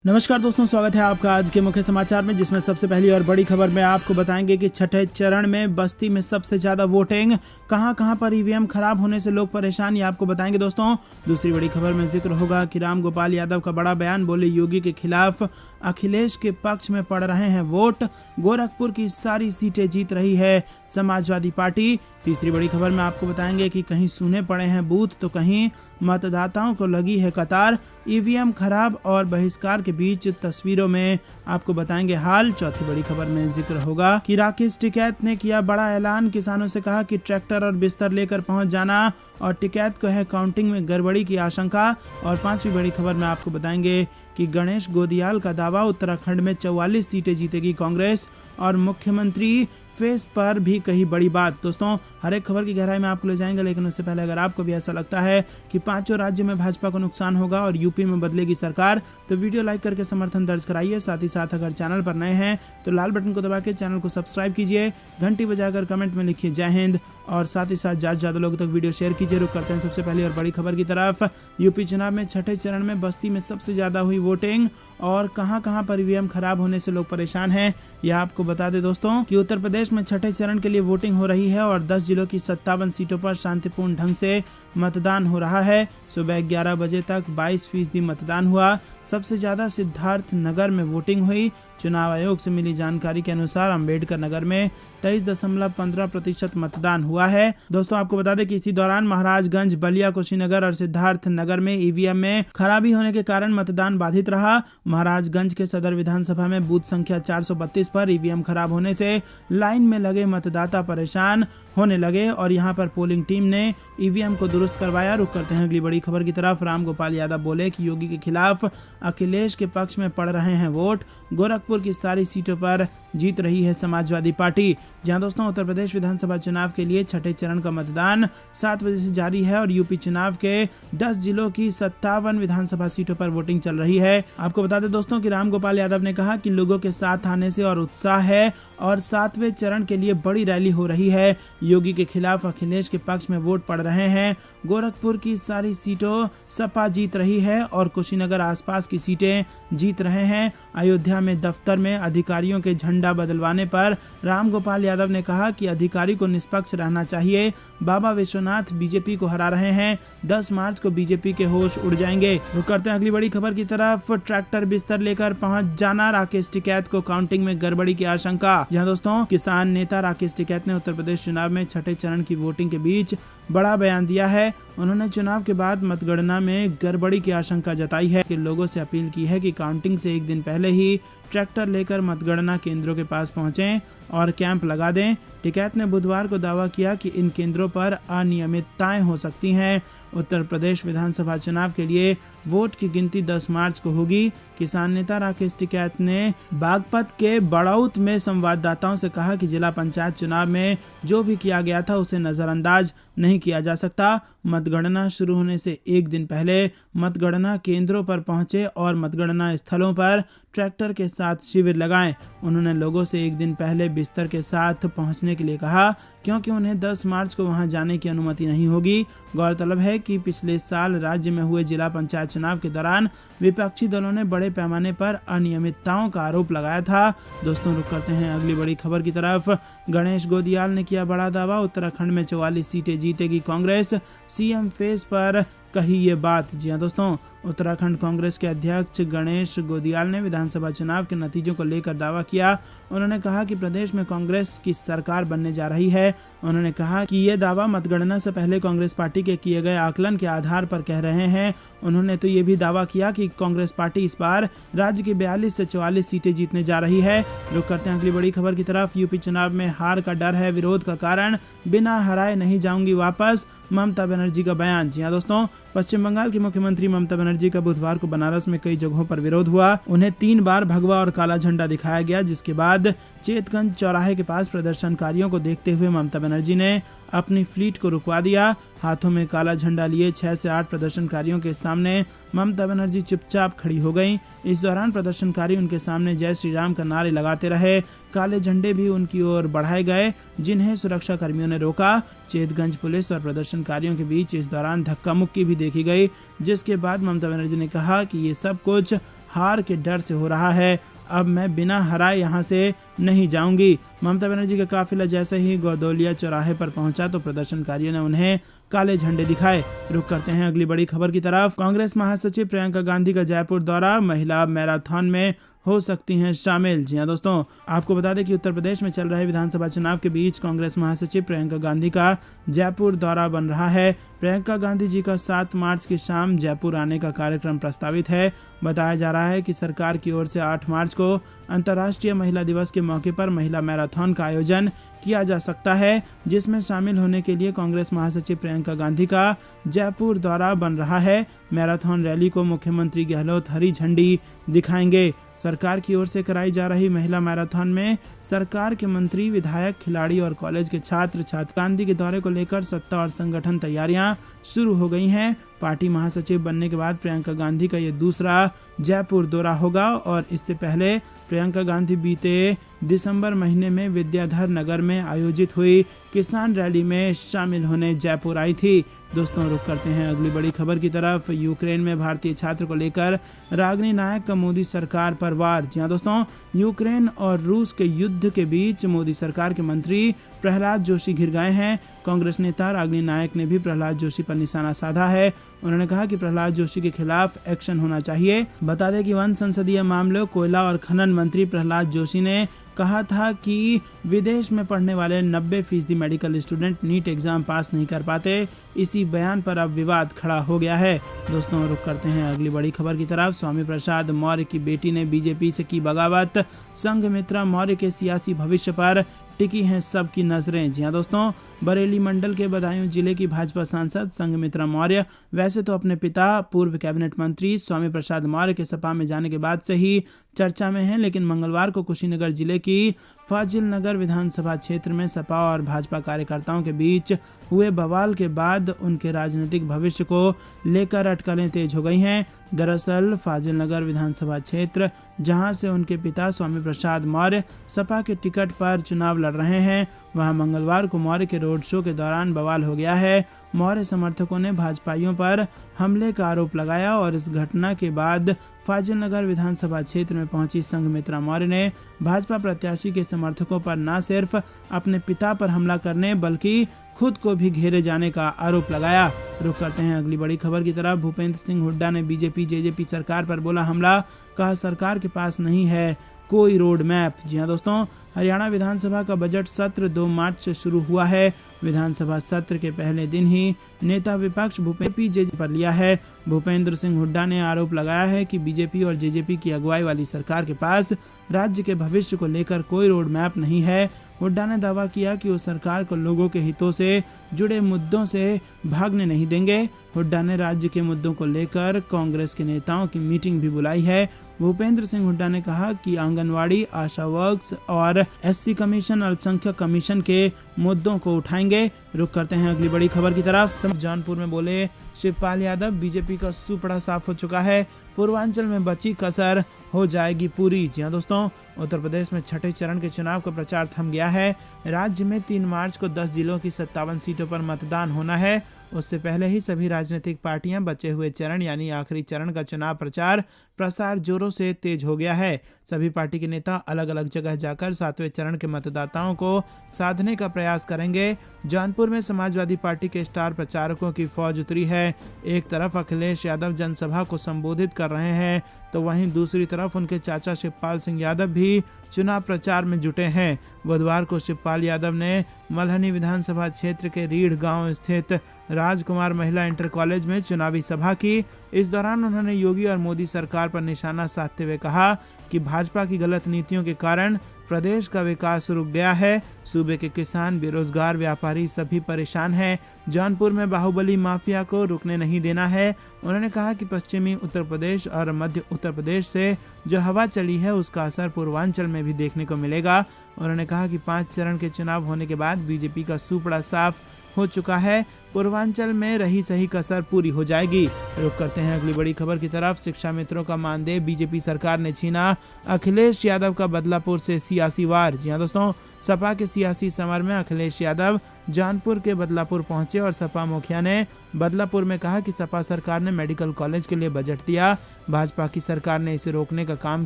नमस्कार दोस्तों, स्वागत है आपका आज के मुख्य समाचार में, जिसमें सबसे पहली और बड़ी खबर में आपको बताएंगे कि छठे चरण में बस्ती में सबसे ज्यादा वोटिंग, कहां पर ईवीएम खराब होने से लोग परेशान, ये आपको बताएंगे दोस्तों। दूसरी बड़ी खबर में जिक्र होगा कि राम गोपाल यादव का बड़ा बयान, बोले योगी के खिलाफ अखिलेश के पक्ष में पड़ रहे हैं वोट, गोरखपुर की सारी सीटें जीत रही है समाजवादी पार्टी। तीसरी बड़ी खबर में आपको बताएंगे कि कहीं सूने पड़े हैं बूथ तो कहीं मतदाताओं को लगी है कतार, ईवीएम खराब और बहिष्कार के बीच तस्वीरों में आपको बताएंगे हाल। चौथी बड़ी खबर में जिक्र होगा कि राकेश टिकैत ने किया बड़ा ऐलान, किसानों से कहा कि ट्रैक्टर और बिस्तर लेकर पहुंच जाना, और टिकैत को है काउंटिंग में गड़बड़ी की आशंका। और पांचवी बड़ी खबर में आपको बताएंगे कि गणेश गोदियाल का दावा, उत्तराखंड में 44 सीटें जीतेगी कांग्रेस, और मुख्यमंत्री फेस पर भी कही बड़ी बात। दोस्तों, हर एक खबर की गहराई में आपको ले जाएंगे, लेकिन उससे पहले अगर आपको भी ऐसा लगता है कि पांचों राज्यों में भाजपा को नुकसान होगा और यूपी में बदलेगी सरकार, तो वीडियो लाइक करके समर्थन दर्ज कराइए। साथ ही साथ अगर चैनल पर नए हैं तो लाल बटन को दबा के चैनल को सब्सक्राइब कीजिए, घंटी बजाकर कमेंट में लिखिए जय हिंद, और साथ ही साथ ज्यादा लोगों तक वीडियो शेयर कीजिए। रुक करते हैं सबसे पहली और बड़ी खबर की तरफ। यूपी चुनाव में छठे चरण में बस्ती में सबसे ज्यादा हुई वोटिंग, और कहां पर ईवीएम खराब होने से लोग परेशान हैं, यह आपको बता दें दोस्तों कि उत्तर प्रदेश में छठे चरण के लिए वोटिंग हो रही है और 10 जिलों की 57 सीटों पर शांतिपूर्ण ढंग से मतदान हो रहा है। सुबह 11 बजे तक 22% मतदान हुआ। सबसे ज्यादा सिद्धार्थ नगर में वोटिंग हुई। चुनाव आयोग से मिली जानकारी के अनुसार अंबेडकर नगर में 23.15% मतदान हुआ है। दोस्तों, आपको बता दें कि इसी दौरान महाराजगंज, बलिया, कुशीनगर और सिद्धार्थ नगर में ईवीएम में खराबी होने के कारण मतदान बाधित रहा। महाराजगंज के सदर विधानसभा में बूथ संख्या 432 पर ईवीएम खराब होने से लाइन में लगे मतदाता परेशान होने लगे और यहां पर पोलिंग टीम ने ईवीएम को दुरुस्त करवाया। रुक करते हैं अगली बड़ी खबर की तरफ। राम गोपाल यादव बोले कि योगी के खिलाफ अखिलेश के पक्ष में पड़ रहे हैं वोट, गोरखपुर की सारी सीटों पर जीत रही है समाजवादी पार्टी। जहां दोस्तों उत्तर प्रदेश विधानसभा चुनाव के लिए छठे चरण का मतदान 7 बजे से जारी है और यूपी चुनाव के 10 जिलों की 57 विधानसभा सीटों पर वोटिंग चल रही है। आपको बता दें दोस्तों कि राम गोपाल यादव ने कहा कि लोगों के साथ आने से और उत्साह है और 7वें चरण के लिए बड़ी रैली हो रही है। योगी के खिलाफ अखिलेश के पक्ष में वोट पड़ रहे हैं। गोरखपुर की सारी सीटों सपा जीत रही है और कुशीनगर आसपास की सीटें जीत रहे हैं। अयोध्या में दफ्तर में अधिकारियों के झंडा बदलवाने पर राम गोपाल यादव ने कहा कि अधिकारी को निष्पक्ष रहना चाहिए। बाबा विश्वनाथ बीजेपी को हरा रहे हैं। 10 मार्च को बीजेपी के होश उड़ जाएंगे। रुक करते हैं अगली बड़ी खबर की तरफ। ट्रैक्टर बिस्तर लेकर पहुंच जाना, राकेश टिकैत को काउंटिंग में गड़बड़ी की आशंका। जहां दोस्तों किसान नेता राकेश टिकैत ने उत्तर प्रदेश चुनाव में छठे चरण की वोटिंग के बीच बड़ा बयान दिया है। उन्होंने चुनाव के बाद मतगणना में गड़बड़ी की आशंका जताई है कि लोगों से अपील की है कि काउंटिंग से एक दिन पहले ही ट्रैक्टर लेकर मतगणना केंद्रों के पास पहुंचें और कैंप लगा दें। टिकैत ने बुधवार को दावा किया कि इन केंद्रों पर अनियमितताएं हो सकती हैं। उत्तर प्रदेश विधानसभा चुनाव के लिए वोट की गिनती 10 मार्च को होगी। किसान नेता राकेश टिकैत ने बागपत के बड़ौत में संवाददाताओं से कहा कि जिला पंचायत चुनाव में जो भी किया गया था उसे नजरअंदाज नहीं किया जा सकता। मतगणना शुरू होने से एक दिन पहले मतगणना केंद्रों पर पहुंचे और मतगणना स्थलों पर ट्रैक्टर के साथ शिविर लगाएं। उन्होंने लोगों से एक दिन पहले बिस्तर के साथ पहुंचने के लिए कहा, क्योंकि उन्हें 10 मार्च को वहां जाने की अनुमति नहीं होगी। गौरतलब है कि पिछले साल राज्य में हुए जिला पंचायत चुनाव के दौरान विपक्षी दलों ने बड़े पैमाने पर अनियमितताओं का आरोप लगाया था। दोस्तों, रुक करते हैं अगली बड़ी खबर की तरफ। गणेश गोदियाल ने किया बड़ा दावा, उत्तराखंड में 44 सीटें जीतेगी कांग्रेस, सीएम फेस पर कही ये बात। जी हां दोस्तों, उत्तराखंड कांग्रेस के अध्यक्ष गणेश गोदियाल ने विधानसभा चुनाव के नतीजों को लेकर दावा किया। उन्होंने कहा कि प्रदेश में कांग्रेस की सरकार बनने जा रही है। उन्होंने कहा कि ये दावा मतगणना से पहले कांग्रेस पार्टी के किए गए आकलन के आधार पर कह रहे हैं। उन्होंने तो ये भी दावा किया कि कांग्रेस पार्टी इस बार राज्य की 42 से 44 सीटें जीतने जा रही है। रुक करते हैं अगली बड़ी खबर की तरफ। यूपी चुनाव में हार का डर है विरोध का कारण, बिना हराए नहीं जाऊंगी वापस, ममता बनर्जी का बयान। जी हां दोस्तों, पश्चिम बंगाल की मुख्यमंत्री ममता बनर्जी का बुधवार को बनारस में कई जगहों पर विरोध हुआ। उन्हें 3 बार भगवा और काला झंडा दिखाया गया, जिसके बाद चेतगंज चौराहे के पास प्रदर्शनकारियों को देखते हुए ममता बनर्जी ने अपनी फ्लीट को रुकवा दिया। हाथों में काला झंडा लिए 6 से 8 प्रदर्शनकारियों के सामने ममता बनर्जी चुपचाप खड़ी हो गईं। इस दौरान प्रदर्शनकारी उनके सामने जय श्री राम का नारे लगाते रहे। काले झंडे भी उनकी ओर बढ़ाए गए, जिन्हें सुरक्षा कर्मियों ने रोका। चेतगंज पुलिस और प्रदर्शनकारियों के बीच इस दौरान धक्का मुक्की भी देखी गई, जिसके बाद ममता बनर्जी ने कहा कि ये सब कुछ हार के डर से हो रहा है। अब मैं बिना हराए यहाँ से नहीं जाऊंगी। ममता बनर्जी का काफिला जैसे ही गौदौलिया चौराहे पर पहुंचा तो प्रदर्शनकारियों ने उन्हें काले झंडे दिखाए। रुक करते हैं अगली बड़ी खबर की तरफ। कांग्रेस महासचिव प्रियंका गांधी का जयपुर दौरा, महिला मैराथन में हो सकती हैं शामिल। जी हाँ दोस्तों, आपको बता दें कि उत्तर प्रदेश में चल रहे विधानसभा चुनाव के बीच कांग्रेस महासचिव प्रियंका गांधी का जयपुर दौरा बन रहा है। प्रियंका गांधी जी का 7 मार्च की शाम जयपुर आने का कार्यक्रम प्रस्तावित है। बताया जा रहा है कि सरकार की ओर से 8 मार्च को अंतर्राष्ट्रीय महिला दिवस के मौके पर महिला मैराथन का आयोजन किया जा सकता है, जिसमें शामिल होने के लिए कांग्रेस महासचिव प्रियंका गांधी का जयपुर दौरा बन रहा है। मैराथन रैली को मुख्यमंत्री गहलोत हरी झंडी दिखाएंगे। सरकार की ओर से कराई जा रही महिला मैराथन में सरकार के मंत्री, विधायक, खिलाड़ी और कॉलेज के छात्र गांधी के दौरे को लेकर सत्ता और संगठन तैयारियां शुरू हो गई हैं। पार्टी महासचिव बनने के बाद प्रियंका गांधी का ये दूसरा जयपुर दौरा होगा और इससे पहले प्रियंका गांधी बीते दिसंबर महीने में विद्याधर नगर में आयोजित हुई किसान रैली में शामिल होने जयपुर आई थी। दोस्तों, रुक करते हैं अगली बड़ी खबर की तरफ। यूक्रेन में भारतीय छात्र को लेकर रागिनी नायक का मोदी सरकार पर वार। जी हाँ दोस्तों, यूक्रेन और रूस के युद्ध के बीच मोदी सरकार के मंत्री प्रहलाद जोशी घिर गए हैं। कांग्रेस नेता रागिनी नायक ने भी प्रहलाद जोशी पर निशाना साधा है। उन्होंने कहा कि प्रहलाद जोशी के खिलाफ एक्शन होना चाहिए। बता दें कि वन संसदीय मामलों, कोयला और खनन मंत्री प्रहलाद जोशी ने कहा था कि विदेश में पढ़ने वाले 90% medical student NEET exam pass नहीं कर पाते। इसी बयान पर अब विवाद खड़ा हो गया है। दोस्तों, रुक करते हैं अगली बड़ी खबर की तरफ। स्वामी प्रसाद मौर्य की बेटी ने बीजेपी से की बगावत, संघमित्रा मौर्य के सियासी भविष्य पर टिकी हैं सबकी नजरें। जी हाँ दोस्तों, बरेली मंडल के बदायूं जिले की भाजपा सांसद संघमित्रा मौर्य वैसे तो अपने पिता पूर्व कैबिनेट मंत्री स्वामी प्रसाद मौर्य के सपा में जाने के बाद से ही चर्चा में हैं, लेकिन मंगलवार को कुशीनगर जिले की फाजिल नगर विधानसभा क्षेत्र में सपा और भाजपा कार्यकर्ताओं के बीच हुए बवाल के बाद उनके राजनीतिक भविष्य को लेकर अटकलें तेज हो गई हैं। दरअसल फाजिल नगर विधानसभा क्षेत्र, जहां से उनके पिता स्वामी प्रसाद मौर्य सपा के टिकट पर चुनाव लड़ रहे हैं, वहां मंगलवार को मौर्य के रोड शो के दौरान बवाल हो गया है। मौर्य समर्थकों ने भाजपाइयों पर हमले का आरोप लगाया और इस घटना के बाद फाजिल नगर विधानसभा क्षेत्र में पहुंची संघमित्रा मौर्य ने भाजपा प्रत्याशी के समर्थकों पर न सिर्फ अपने पिता पर हमला करने बल्कि खुद को भी घेरे जाने का आरोप लगाया। रुक करते हैं अगली बड़ी खबर की तरफ। भूपेंद्र सिंह हुड्डा ने बीजेपी जेजेपी सरकार पर बोला हमला, कहा सरकार के पास नहीं है कोई रोड मैप। जी हाँ दोस्तों, हरियाणा विधानसभा का बजट सत्र 2 मार्च से शुरू हुआ है। विधानसभा सत्र के पहले दिन ही नेता विपक्ष भूपेंद्र जेजेपी पर लिया है। भूपेंद्र सिंह हुड्डा ने आरोप लगाया है कि बीजेपी और जेजेपी की अगुवाई वाली सरकार के पास राज्य के भविष्य को लेकर कोई रोड मैप नहीं है। हुड्डा ने दावा किया कि वो सरकार को लोगों के हितों से जुड़े मुद्दों से भागने नहीं देंगे। हुड्डा ने राज्य के मुद्दों को लेकर कांग्रेस के नेताओं की मीटिंग भी बुलाई है। भूपेंद्र सिंह हुड्डा ने कहा कि आंगनवाड़ी, आशा वर्क्स और एससी कमीशन, अल्पसंख्यक कमीशन के मुद्दों को उठाएंगे। रुक करते हैं अगली बड़ी खबर की तरफ। जौनपुर में बोले शिवपाल यादव, बीजेपी का सूपड़ा साफ हो चुका है, पूर्वांचल में बची कसर हो जाएगी पूरी। जी हाँ दोस्तों, उत्तर प्रदेश में छठे चरण के चुनाव का प्रचार थम गया है। राज्य में 3 मार्च को 10 जिलों की 57 सीटों पर मतदान होना है। उससे पहले ही सभी राजनीतिक पार्टियां बचे हुए चरण यानी आखिरी चरण का चुनाव प्रचार प्रसार जोरों से तेज हो गया है। सभी पार्टी के नेता अलग अलग जगह जाकर 7वें चरण के मतदाताओं को साधने का प्रयास करेंगे। जौनपुर में समाजवादी पार्टी के स्टार प्रचारकों की फौज उतरी है। एक तरफ अखिलेश यादव जनसभा को संबोधित कर रहे हैं, तो वहीं दूसरी तरफ उनके चाचा शिवपाल सिंह यादव भी चुनाव प्रचार में जुटे हैं। बुधवार को शिवपाल यादव ने मल्हनी विधानसभा क्षेत्र के रीढ़ गांव स्थित राजकुमार महिला इंटर कॉलेज में चुनावी सभा की। इस दौरान उन्होंने योगी और मोदी सरकार पर निशाना साधते हुए कहा कि भाजपा की गलत नीतियों के कारण प्रदेश का विकास रुक गया है। सूबे के किसान, बेरोजगार, व्यापारी सभी परेशान हैं। जौनपुर में बाहुबली माफिया को रुकने नहीं देना है। उन्होंने कहा कि पश्चिमी उत्तर प्रदेश और मध्य उत्तर प्रदेश से जो हवा चली है उसका असर पूर्वांचल में भी देखने को मिलेगा। उन्होंने कहा कि 5 चरण के चुनाव होने के बाद बीजेपी का सूपड़ा साफ हो चुका है, पूर्वांचल में रही सही कसर पूरी हो जाएगी। रुक करते हैं अगली बड़ी खबर की तरफ। शिक्षा मित्रों का मानदेय बीजेपी सरकार ने छीना, अखिलेश यादव का बदलापुर से सियासी वार। जी हाँ दोस्तों, सपा के सियासी समर में अखिलेश यादव जौनपुर के बदलापुर पहुंचे और सपा मुखिया ने बदलापुर में कहा कि सपा सरकार ने मेडिकल कॉलेज के लिए बजट दिया, भाजपा की सरकार ने इसे रोकने का काम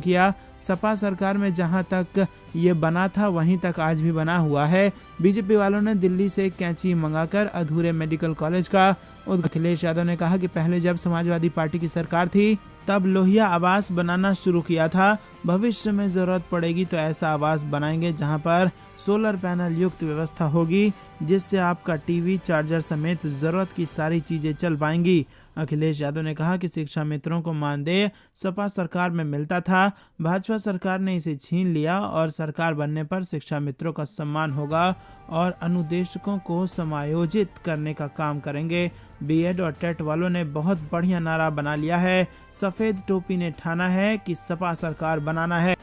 किया। सपा सरकार में जहां तक ये बना था वहीं तक आज भी बना हुआ है। बीजेपी वालों ने दिल्ली से कैंची मंगाकर अधूरे मेडिकल कॉलेज का अखिलेश यादव ने कहा कि पहले जब समाजवादी पार्टी की सरकार थी तब लोहिया आवास बनाना शुरू किया था। भविष्य में जरूरत पड़ेगी तो ऐसा आवास बनाएंगे जहां पर सोलर पैनल युक्त व्यवस्था होगी, जिससे आपका टीवी, चार्जर समेत जरूरत की सारी चीजें चल पाएंगी। अखिलेश यादव ने कहा कि शिक्षा मित्रों को मानदेय सपा सरकार में मिलता था, भाजपा सरकार ने इसे छीन लिया और सरकार बनने पर शिक्षा मित्रों का सम्मान होगा और अनुदेशकों को समायोजित करने का काम करेंगे। बीएड और टेट वालों ने बहुत बढ़िया नारा बना लिया है। सफेद टोपी ने ठाना है कि सपा सरकार बनाना है।